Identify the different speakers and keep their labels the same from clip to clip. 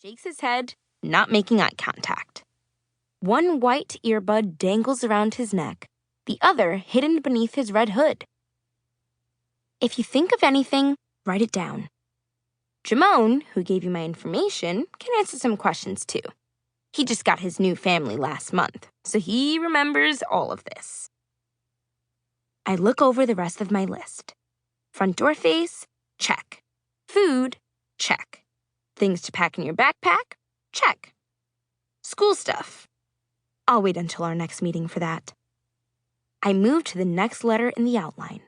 Speaker 1: shakes his head, not making eye contact. One white earbud dangles around his neck, the other hidden beneath his red hood. If you think of anything, write it down. Jamon, who gave you my information, can answer some questions too. He just got his new family last month, so he remembers all of this. I look over the rest of my list. Front door face, check. Food, check. Things to pack in your backpack, check. School stuff. I'll wait until our next meeting for that. I move to the next letter in the outline.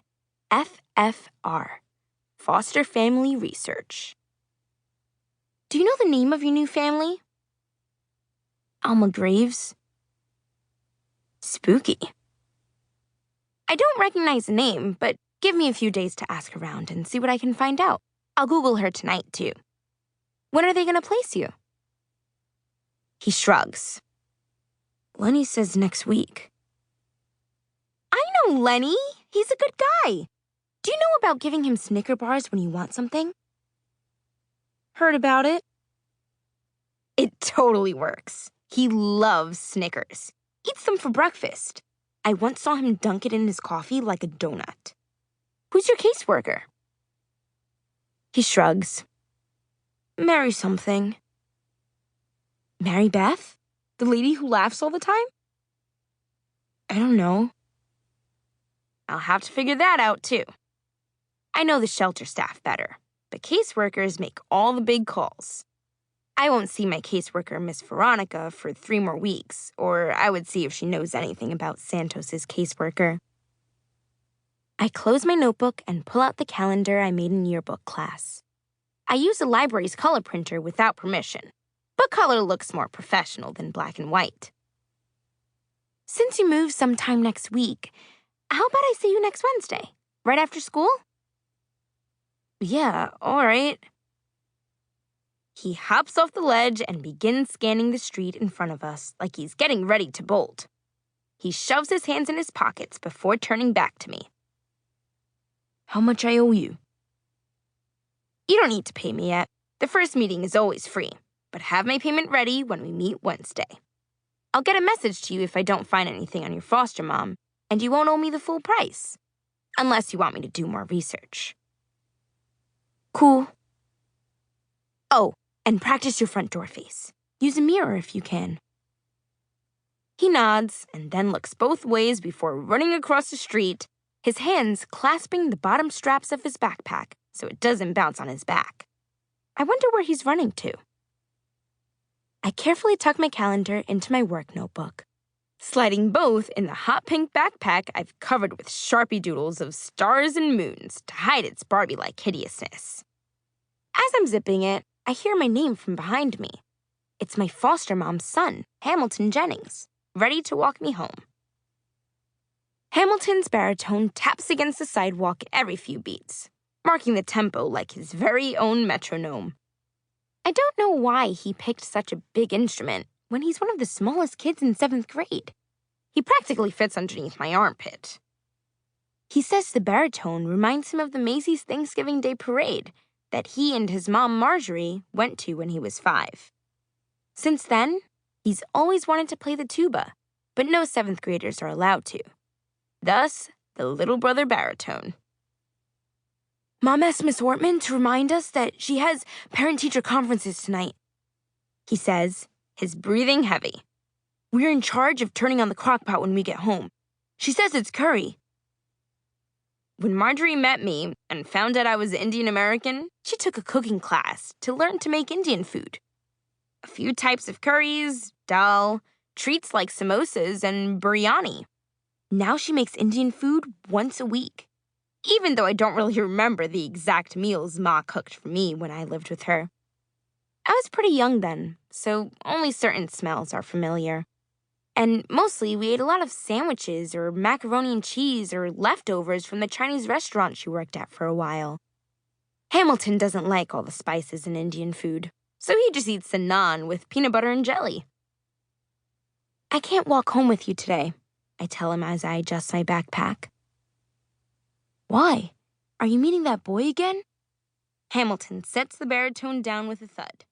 Speaker 1: FFR, Foster Family Research. Do you know the name of your new family? Alma Graves. Spooky. I don't recognize the name, but give me a few days to ask around and see what I can find out. I'll Google her tonight, too. When are they going to place you? He shrugs. Lenny says next week. I know Lenny. He's a good guy. Do you know about giving him Snicker bars when you want something? Heard about it. It totally works. He loves Snickers. Eats them for breakfast. I once saw him dunk it in his coffee like a donut. Who's your caseworker? He shrugs. Mary something. Mary Beth? The lady who laughs all the time? I don't know. I'll have to figure that out, too. I know the shelter staff better, but caseworkers make all the big calls. I won't see my caseworker, Miss Veronica, for 3 more weeks, or I would see if she knows anything about Santos's caseworker. I close my notebook and pull out the calendar I made in yearbook class. I use the library's color printer without permission, but color looks more professional than black and white. Since you move sometime next week, how about I see you next Wednesday, right after school? Yeah, all right. He hops off the ledge and begins scanning the street in front of us like he's getting ready to bolt. He shoves his hands in his pockets before turning back to me. How much I owe you? You don't need to pay me yet. The first meeting is always free, but have my payment ready when we meet Wednesday. I'll get a message to you if I don't find anything on your foster mom, and you won't owe me the full price, unless you want me to do more research. Cool. Oh, and practice your front door face. Use a mirror if you can. He nods and then looks both ways before running across the street, his hands clasping the bottom straps of his backpack so it doesn't bounce on his back. I wonder where he's running to. I carefully tuck my calendar into my work notebook, sliding both in the hot pink backpack I've covered with Sharpie doodles of stars and moons to hide its Barbie-like hideousness. As I'm zipping it, I hear my name from behind me. It's my foster mom's son, Hamilton Jennings, ready to walk me home. Hamilton's baritone taps against the sidewalk every few beats, marking the tempo like his very own metronome. I don't know why he picked such a big instrument when he's one of the smallest kids in 7th grade. He practically fits underneath my armpit. He says the baritone reminds him of the Macy's Thanksgiving Day Parade that he and his mom, Marjorie, went to when he was 5. Since then, he's always wanted to play the tuba, but no 7th graders are allowed to. Thus, the little brother baritone. Mom asked Miss Ortman to remind us that she has parent-teacher conferences tonight, he says, his breathing heavy. We're in charge of turning on the crock pot when we get home. She says it's curry. When Marjorie met me and found out I was Indian American, she took a cooking class to learn to make Indian food. A few types of curries, dal, treats like samosas, and biryani. Now she makes Indian food once a week, even though I don't really remember the exact meals Ma cooked for me when I lived with her. I was pretty young then, so only certain smells are familiar. And mostly we ate a lot of sandwiches or macaroni and cheese or leftovers from the Chinese restaurant she worked at for a while. Hamilton doesn't like all the spices in Indian food, so he just eats the naan with peanut butter and jelly. I can't walk home with you today, I tell him as I adjust my backpack. Why? Are you meeting that boy again? Hamilton sets the baritone down with a thud.